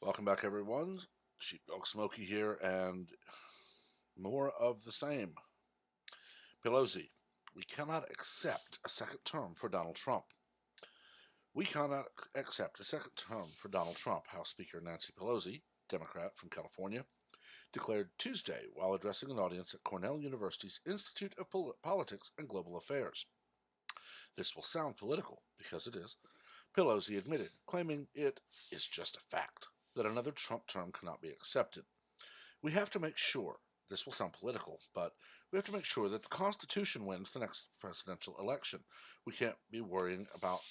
Welcome back, everyone. Sheepdog Smokey here, and more of the same. Pelosi, we cannot accept a second term for Donald Trump. We cannot accept a second term for Donald Trump, House Speaker Nancy Pelosi, Democrat from California, declared Tuesday while addressing an audience at Cornell University's Institute of Politics and Global Affairs. This will sound political, because it is, Pelosi admitted, claiming it is just a fact that another Trump term cannot be accepted. We have to make sure, this will sound political, but we have to make sure that the Constitution wins the next presidential election. We can't be worrying about,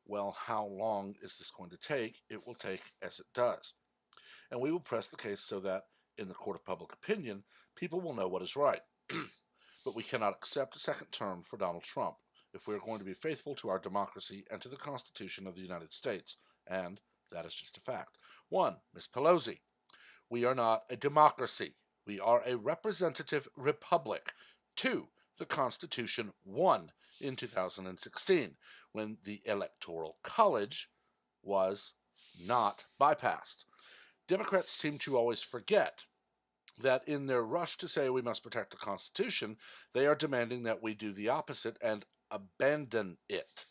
well, how long is this going to take? It will take as it does. And we will press the case so that, in the court of public opinion, people will know what is right. But we cannot accept a second term for Donald Trump if we are going to be faithful to our democracy and to the Constitution of the United States. And that is just a fact. 1. Ms. Pelosi, we are not a democracy. We are a representative republic. 2. The Constitution won in 2016 when the Electoral College was not bypassed. Democrats seem to always forget that in their rush to say we must protect the Constitution, they are demanding that we do the opposite and abandon it.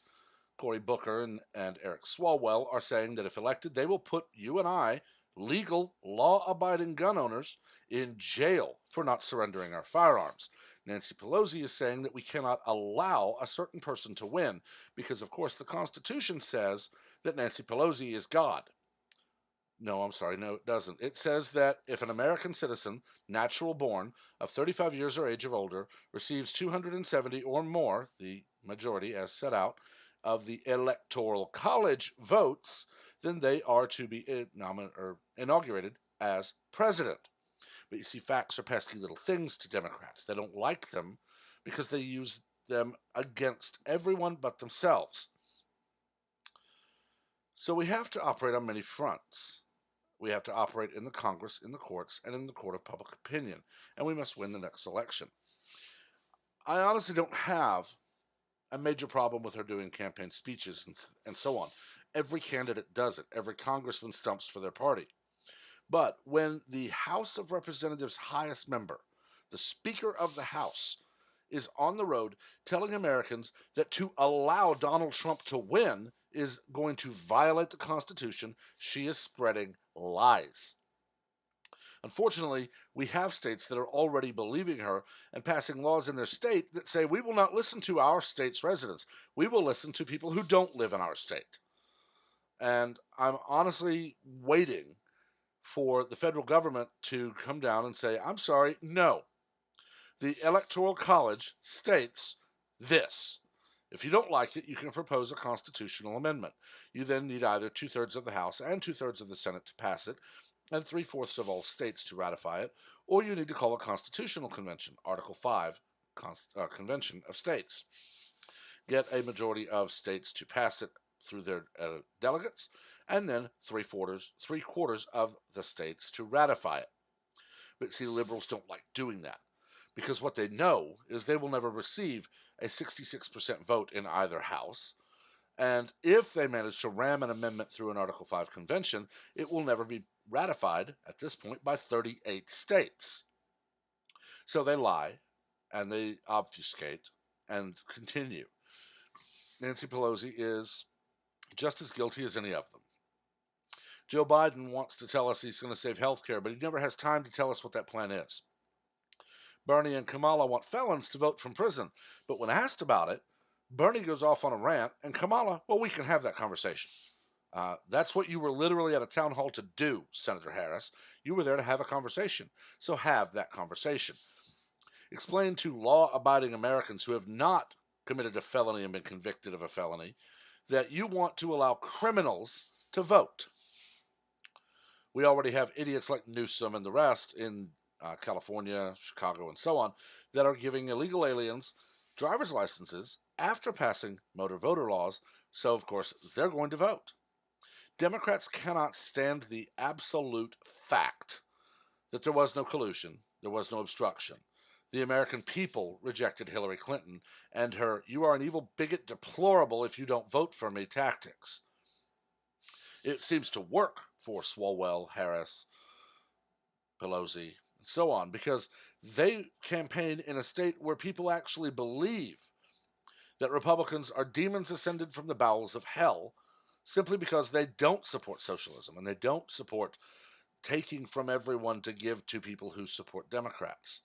Cory Booker and Eric Swalwell are saying that if elected, they will put you and I, legal, law-abiding gun owners, in jail for not surrendering our firearms. Nancy Pelosi is saying that we cannot allow a certain person to win because, of course, the Constitution says that Nancy Pelosi is God. No, I'm sorry, no, it doesn't. It says that if an American citizen, natural born, of 35 years or age or older, receives 270 or more, the majority as set out, of the Electoral College votes, then they are to be inaugurated as president. But you see, facts are pesky little things to Democrats. They don't like them because they use them against everyone but themselves. So we have to operate on many fronts. We have to operate in the Congress, in the courts, and in the court of public opinion. And we must win the next election. I honestly don't have a major problem with her doing campaign speeches and so on. Every candidate does it. Every congressman stumps for their party. But when the House of Representatives' highest member, the Speaker of the House, is on the road telling Americans that to allow Donald Trump to win is going to violate the Constitution, she is spreading lies. Unfortunately, we have states that are already believing her and passing laws in their state that say we will not listen to our state's residents. We will listen to people who don't live in our state. And I'm honestly waiting for the federal government to come down and say, I'm sorry, no. The Electoral College states this. If you don't like it, you can propose a constitutional amendment. You then need either 2/3 of the House and 2/3 of the Senate to pass it, and 3/4 of all states to ratify it, or you need to call a constitutional convention, Article 5, Convention of States. Get a majority of states to pass it through their delegates, and then three-quarters of the states to ratify it. But see, liberals don't like doing that, because what they know is they will never receive a 66% vote in either house, and if they manage to ram an amendment through an Article 5 convention, it will never be ratified, at this point, by 38 states. So they lie, and they obfuscate, and continue. Nancy Pelosi is just as guilty as any of them. Joe Biden wants to tell us he's going to save health care, but he never has time to tell us what that plan is. Bernie and Kamala want felons to vote from prison, but when asked about it, Bernie goes off on a rant, and Kamala, well, we can have that conversation. That's what you were literally at a town hall to do, Senator Harris. You were there to have a conversation, so have that conversation. Explain to law-abiding Americans who have not committed a felony and been convicted of a felony that you want to allow criminals to vote. We already have idiots like Newsom and the rest in California, Chicago, and so on, that are giving illegal aliens driver's licenses after passing motor voter laws, so of course they're going to vote. Democrats cannot stand the absolute fact that there was no collusion, there was no obstruction. The American people rejected Hillary Clinton and her "you are an evil bigot, deplorable if you don't vote for me" tactics. It seems to work for Swalwell, Harris, Pelosi, and so on, because they campaign in a state where people actually believe that Republicans are demons ascended from the bowels of hell simply because they don't support socialism and they don't support taking from everyone to give to people who support Democrats.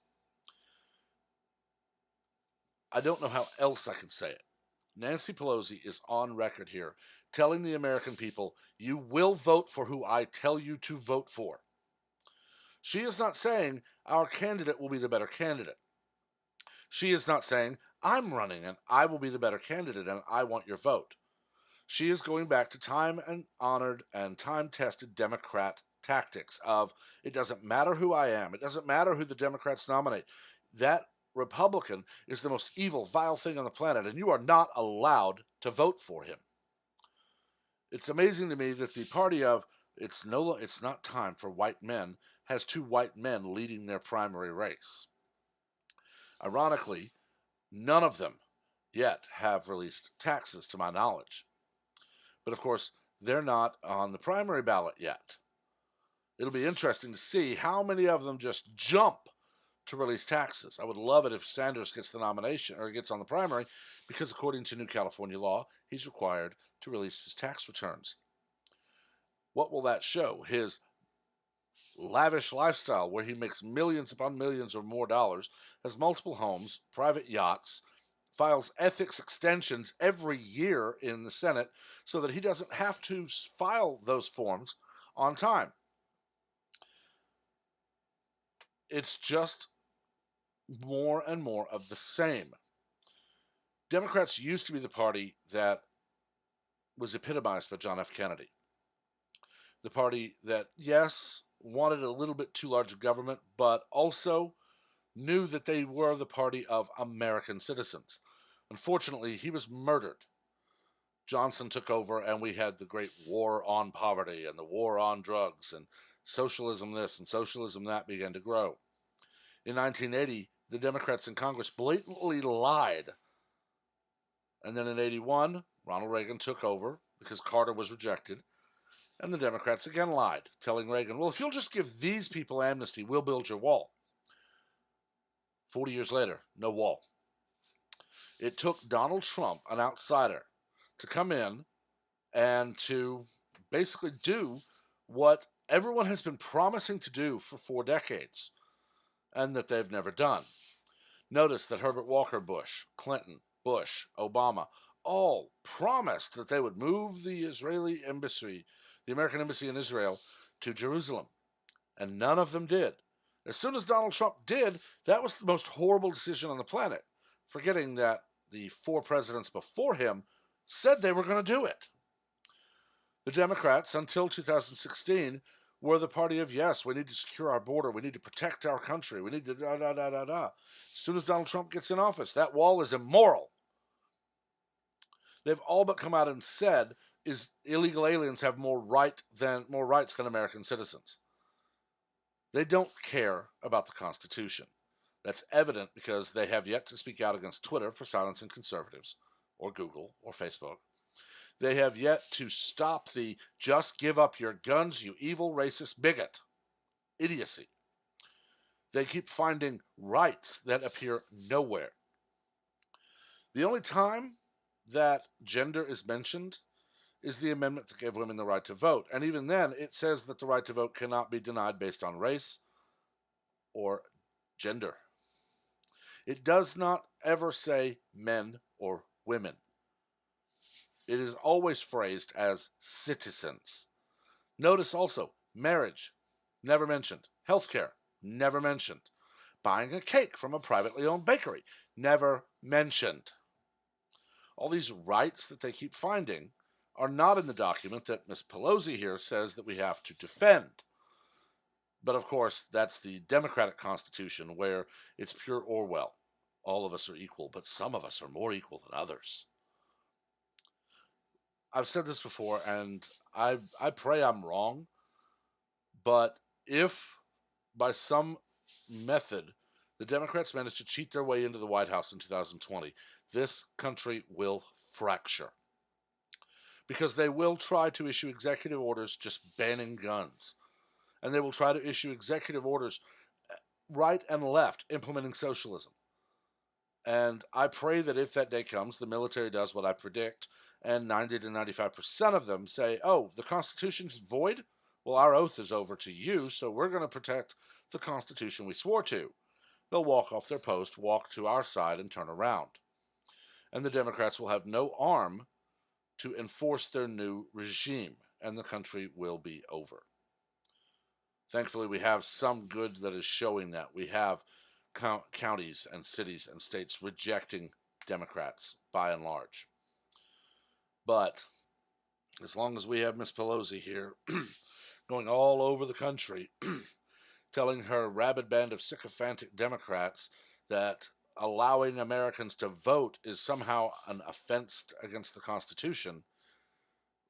I don't know how else I can say it. Nancy Pelosi is on record here telling the American people, you will vote for who I tell you to vote for. She is not saying our candidate will be the better candidate. She is not saying I'm running and I will be the better candidate and I want your vote. She is going back to time and honored and time tested Democrat tactics of it doesn't matter who I am, it doesn't matter who the Democrats nominate. That Republican is the most evil, vile thing on the planet, and you are not allowed to vote for him. It's amazing to me that the party of it's not time for white men has two white men leading their primary race. Ironically, none of them yet have released taxes to my knowledge. But of course, they're not on the primary ballot yet. It'll be interesting to see how many of them just jump to release taxes. I would love it if Sanders gets the nomination or gets on the primary, because according to new California law, he's required to release his tax returns. What will that show? His lavish lifestyle where he makes millions upon millions or more dollars, has multiple homes, private yachts, files ethics extensions every year in the Senate so that he doesn't have to file those forms on time. It's just more and more of the same. Democrats used to be the party that was epitomized by John F. Kennedy. The party that, yes, wanted a little bit too large a government, but also knew that they were the party of American citizens. Unfortunately, he was murdered. Johnson took over, and we had the great war on poverty and the war on drugs, and socialism this and socialism that began to grow. In 1980, the Democrats in Congress blatantly lied. And then in 81, Ronald Reagan took over because Carter was rejected. And the Democrats again lied, telling Reagan, well, if you'll just give these people amnesty, we'll build your wall. 40 years later, no wall. It took Donald Trump, an outsider, to come in and to basically do what everyone has been promising to do for 4 decades and that they've never done. Notice that Herbert Walker Bush, Clinton, Bush, Obama, all promised that they would move the Israeli embassy, the American embassy in Israel, to Jerusalem. And none of them did. As soon as Donald Trump did, that was the most horrible decision on the planet, forgetting that the 4 presidents before him said they were going to do it. The Democrats, until 2016, were the party of, yes, we need to secure our border, we need to protect our country, we need to da-da-da-da-da. As soon as Donald Trump gets in office, that wall is immoral. They've all but come out and said is illegal aliens have more rights than American citizens. They don't care about the Constitution. That's evident because they have yet to speak out against Twitter for silencing conservatives, or Google, or Facebook. They have yet to stop the just give up your guns, you evil racist bigot idiocy. They keep finding rights that appear nowhere. The only time that gender is mentioned is the amendment to give women the right to vote. And even then, it says that the right to vote cannot be denied based on race or gender. It does not ever say men or women. It is always phrased as citizens. Notice also, marriage, never mentioned. Healthcare, never mentioned. Buying a cake from a privately owned bakery, never mentioned. All these rights that they keep finding are not in the document that Ms. Pelosi here says that we have to defend. But of course, that's the Democratic Constitution where it's pure Orwell. All of us are equal, but some of us are more equal than others. I've said this before, and I pray I'm wrong, but if by some method the Democrats manage to cheat their way into the White House in 2020, this country will fracture. because they will try to issue executive orders just banning guns. And they will try to issue executive orders right and left implementing socialism. And I pray that if that day comes, the military does what I predict, and 90 to 95% of them say, oh, the Constitution's void? Well, our oath is over to you, so we're going to protect the Constitution we swore to. They'll walk off their post, walk to our side, and turn around. And the Democrats will have no arm to enforce their new regime, and the country will be over. Thankfully, we have some good that is showing that. We have counties and cities and states rejecting Democrats by and large. But as long as we have Miss Pelosi here going all over the country telling her rabid band of sycophantic Democrats that allowing Americans to vote is somehow an offense against the Constitution,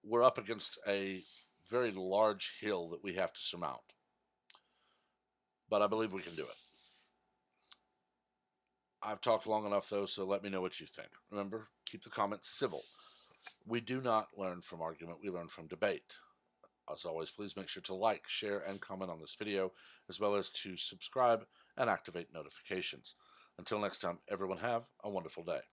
we're up against a very large hill that we have to surmount. But I believe we can do it. I've talked long enough, though, so let me know what you think. Remember, keep the comments civil. We do not learn from argument, we learn from debate. As always, please make sure to like, share, and comment on this video, as well as to subscribe and activate notifications. Until next time, everyone have a wonderful day.